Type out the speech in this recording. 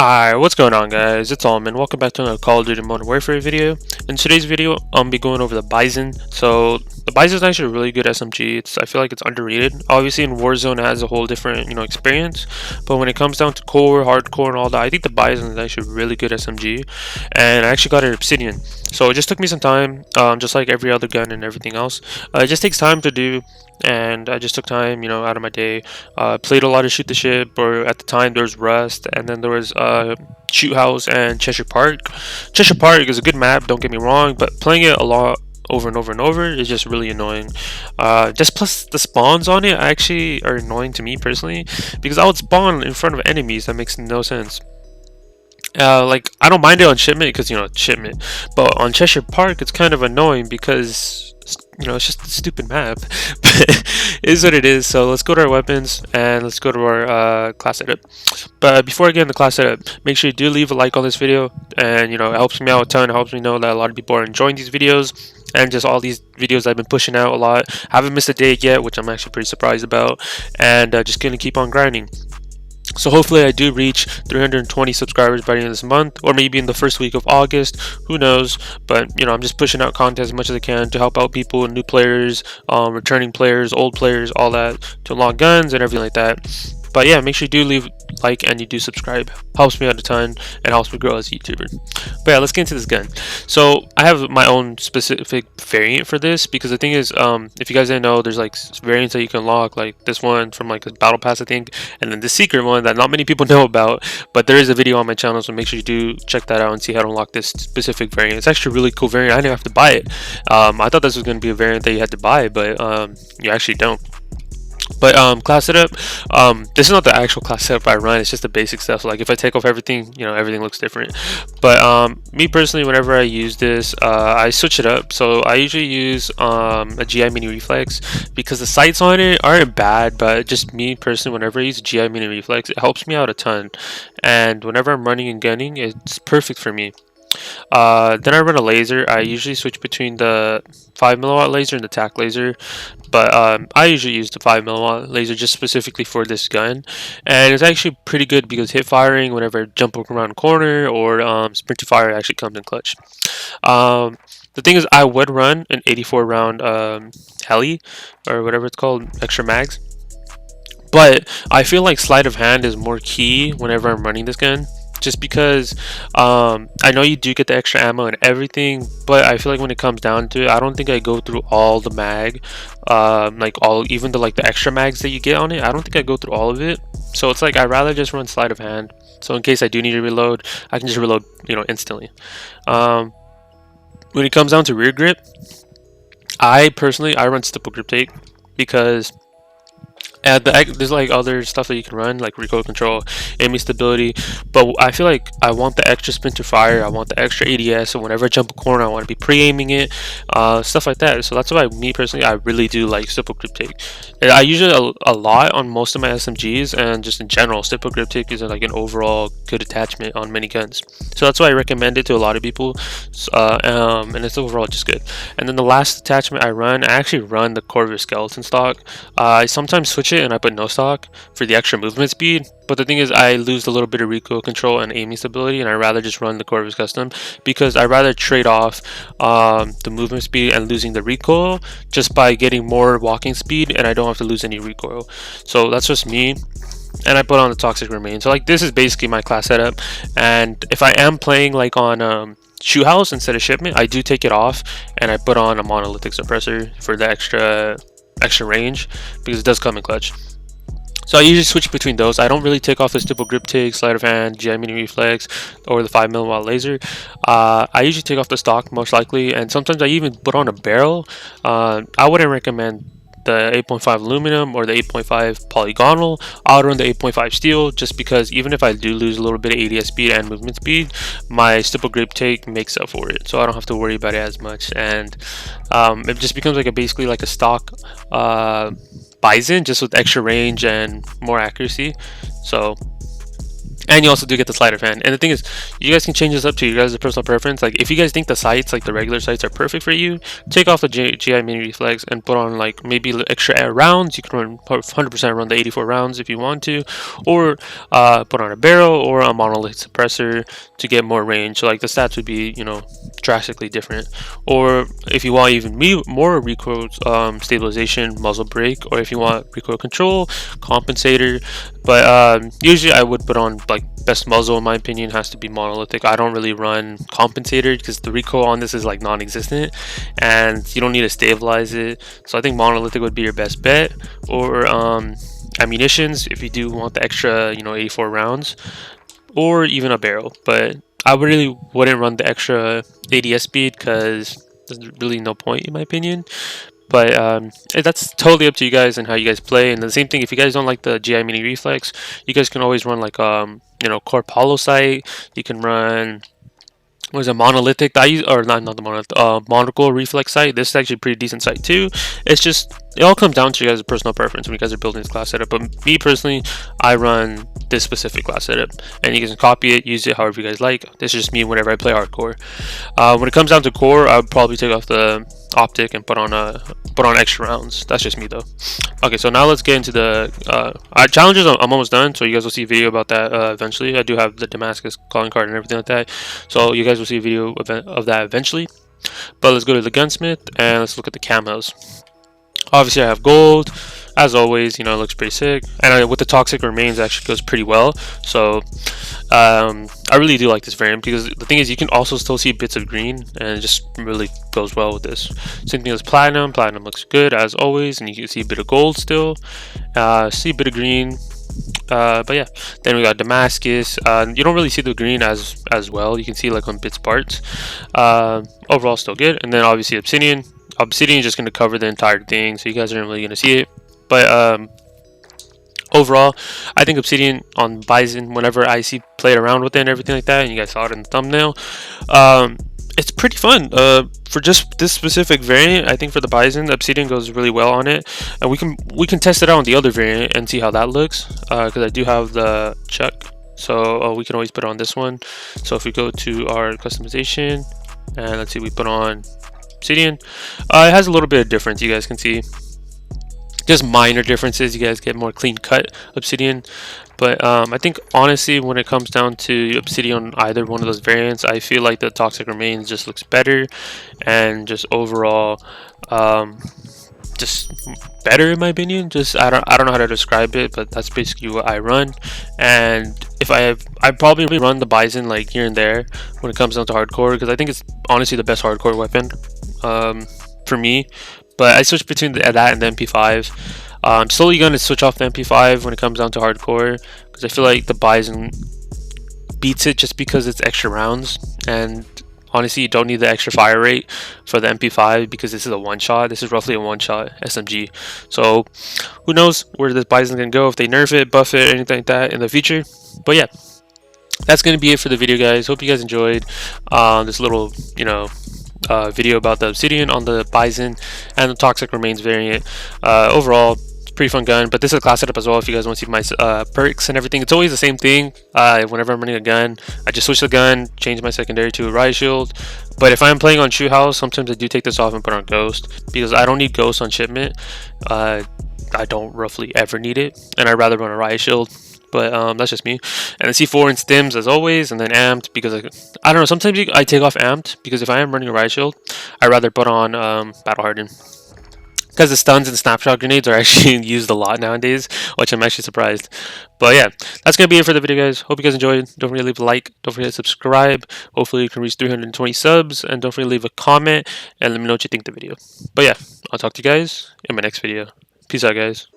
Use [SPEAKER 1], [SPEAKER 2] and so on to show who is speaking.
[SPEAKER 1] Alright, what's going on guys? It's Almond. Welcome back to another Call of Duty Modern Warfare video. In today's video, I'll be going over the BIZON. So, the BIZON is actually a really good SMG. I feel like it's underrated. Obviously in Warzone it has a whole different, experience. But when it comes down to core, hardcore and all that, I think the BIZON is actually a really good SMG. And I actually got it Obsidian. So it just took me some time, just like every other gun and everything else. It just takes time to do. And I just took time, out of my day. Played a lot of Shoot the Ship, or at the time there was Rust, and then there was Shoot House and Cheshire Park. Cheshire Park is a good map, don't get me wrong, but playing it a lot over and over and over is just really annoying. Just plus the spawns on it actually are annoying to me personally, because I would spawn in front of enemies. That makes no sense. Like I don't mind it on shipment because it's shipment, but on Cheshire Park it's kind of annoying because it's just a stupid map. But it is what it is. So let's go to our weapons and let's go to our class setup. But before I get into class setup, make sure you do leave a like on this video, and it helps me out a ton. It helps me know that a lot of people are enjoying these videos and just all these videos I've been pushing out a lot. Haven't missed a day yet, which I'm actually pretty surprised about, and just gonna keep on grinding. So hopefully I do reach 320 subscribers by the end of this month, or maybe in the first week of August, who knows. But I'm just pushing out content as much as I can to help out people, new players, returning players, old players, all that, to unlock guns and everything like that. But yeah, make sure you do leave like and you do subscribe. Helps me out a ton and helps me grow as a YouTuber. But yeah, let's get into this gun. So I have my own specific variant for this, because the thing is, if you guys didn't know, there's like variants that you can unlock, like this one from like a battle pass I think, and then the secret one that not many people know about, but there is a video on my channel, so make sure you do check that out and see how to unlock this specific variant. It's actually a really cool variant. I didn't have to buy it. I thought this was going to be a variant that you had to buy, but you actually don't. But class setup, this is not the actual class setup I run. It's just the basic stuff. So, like if I take off everything, everything looks different. But me personally, whenever I use this, I switch it up. So I usually use a GI mini reflex, because the sights on it aren't bad, but just me personally, whenever I use a GI mini reflex, it helps me out a ton. And whenever I'm running and gunning, it's perfect for me. Then I run a laser. I usually switch between the 5mm laser and the tac laser, but I usually use the 5mm laser just specifically for this gun, and it's actually pretty good because hip firing whenever I jump around a corner, or sprint to fire actually comes in clutch. The thing is, I would run an 84 round heli, or whatever it's called, extra mags, but I feel like sleight of hand is more key whenever I'm running this gun. Just because I know you do get the extra ammo and everything, but I feel like when it comes down to it, I don't think I go through all the mag, even the extra mags that you get on it. I don't think I go through all of it. So it's like I'd rather just run sleight of hand. So in case I do need to reload, I can just reload, instantly. When it comes down to rear grip, I run stipple grip tape, because there's like other stuff that you can run, like recoil control, aiming stability, but I feel like I want the extra spin to fire, I want the extra ADS, so whenever I jump a corner I want to be pre-aiming it, stuff like that. So that's why me personally, I really do like stipple grip tape. I use it a lot on most of my SMGs, and just in general, stipple grip tape is like an overall good attachment on many guns. So that's why I recommend it to a lot of people, and it's overall just good. And then the last attachment I actually run the Corvus skeleton stock. I sometimes switch it and I put no stock for the extra movement speed, but the thing is I lose a little bit of recoil control and aiming stability, and I rather just run the Corvus custom, because I rather trade off the movement speed and losing the recoil just by getting more walking speed, and I don't have to lose any recoil. So that's just me. And I put on the toxic remain. So like this is basically my class setup, and if I am playing like on shoot house instead of shipment, I do take it off and I put on a monolithic suppressor for the extra range, because it does come in clutch. So I usually switch between those. I don't really take off the stipple grip take, sleight of hand, GI mini reflex, or the 5mm laser. I usually take off the stock most likely, and sometimes I even put on a barrel. I wouldn't recommend the 8.5 aluminum or the 8.5 polygonal. I'll run the 8.5 steel, just because even if I do lose a little bit of ADS speed and movement speed, my stipple grip take makes up for it, so I don't have to worry about it as much. And it just becomes like basically like a stock BIZON, just with extra range and more accuracy. So And you also do get the sleight of hand. And the thing is, you guys can change this up to your guys' personal preference. Like, if you guys think the sights, like the regular sights, are perfect for you, take off the GI mini reflex and put on like maybe extra air rounds. You can run 100% run the 84 rounds if you want to, or put on a barrel or a monolith suppressor to get more range. So like the stats would be, you know, drastically different. Or if you want even more recoil stabilization, muzzle brake, or if you want recoil control, compensator. But usually I would put on like best muzzle in my opinion has to be monolithic. I don't really run compensator because the recoil on this is like non-existent and you don't need to stabilize it. So I think monolithic would be your best bet. Or ammunitions if you do want the extra, you know, 84 rounds, or even a barrel. But I really wouldn't run the extra ADS speed because there's really no point in my opinion. But that's totally up to you guys and how you guys play. And the same thing, if you guys don't like the GI mini reflex, you guys can always run like you know, core polo sight. You can run, what is a monolithic that I use, or not the monolithic, monocle reflex sight. This is actually a pretty decent sight too. It's just, it all comes down to you guys' personal preference when you guys are building this class setup. But me personally, I run this specific class setup, and you guys can copy it, use it however you guys like. This is just me whenever I play hardcore. When it comes down to core, I would probably take off the optic and put on extra rounds. That's just me though. Okay, so now let's get into the challenges. I'm almost done, so you guys will see a video about that eventually. I do have the Damascus calling card and everything like that, so you guys will see a video of that eventually. But let's go to the gunsmith and let's look at the camos. Obviously I have gold, as always, you know, it looks pretty sick, and with the toxic remains actually goes pretty well. So I really do like this variant because the thing is you can also still see bits of green and it just really goes well with this. Same thing as platinum. Platinum looks good as always, and you can see a bit of gold still, see a bit of green. But yeah, then we got Damascus. You don't really see the green as well. You can see like on bits parts. Overall still good. And then obviously Obsidian. Obsidian is just going to cover the entire thing, so you guys aren't really going to see it. But overall, I think Obsidian on Bison, whenever I see played around with it and everything like that, and you guys saw it in the thumbnail, it's pretty fun. For just this specific variant, I think for the Bison, Obsidian goes really well on it, and we can test it out on the other variant and see how that looks. Because I do have the Chuck, so we can always put it on this one. So if we go to our customization, and let's see, we put on Obsidian, it has a little bit of difference. You guys can see just minor differences. You guys get more clean cut Obsidian. But I think honestly, when it comes down to Obsidian on either one of those variants, I feel like the toxic remains just looks better, and just overall just better in my opinion. Just I don't know how to describe it, but that's basically what I run. And if I probably run the Bison like here and there when it comes down to hardcore, because I think it's honestly the best hardcore weapon for me. But I switch between that and the MP5. I'm slowly going to switch off the MP5 when it comes down to hardcore, because I feel like the Bison beats it just because it's extra rounds, and honestly you don't need the extra fire rate for the MP5 because this is a one-shot. This is roughly a one-shot SMG. So who knows where this Bison can go if they nerf it, buff it, anything like that in the future. But yeah, that's going to be it for the video, guys. Hope you guys enjoyed this little, you know, video about the Obsidian on the Bison and the Toxic Remains variant. Overall, pretty fun gun, but this is a class setup as well if you guys want to see my perks and everything. It's always the same thing. Whenever I'm running a gun, I just switch the gun, change my secondary to a riot shield. But if I'm playing on Shoot House, sometimes I do take this off and put on Ghost, because I don't need Ghost on shipment. I don't roughly ever need it, and I'd rather run a riot shield. But that's just me. And then C4 and stims as always, and then amped, because I don't know, sometimes I take off amped, because if I am running a riot shield, I'd rather put on battle hardened, because the stuns and snapshot grenades are actually used a lot nowadays, which I'm actually surprised. But yeah, that's gonna be it for the video, guys. Hope you guys enjoyed. Don't forget to leave a like, don't forget to subscribe. Hopefully you can reach 320 subs, and don't forget to leave a comment and let me know what you think of the video. But yeah, I'll talk to you guys in my next video. Peace out, guys.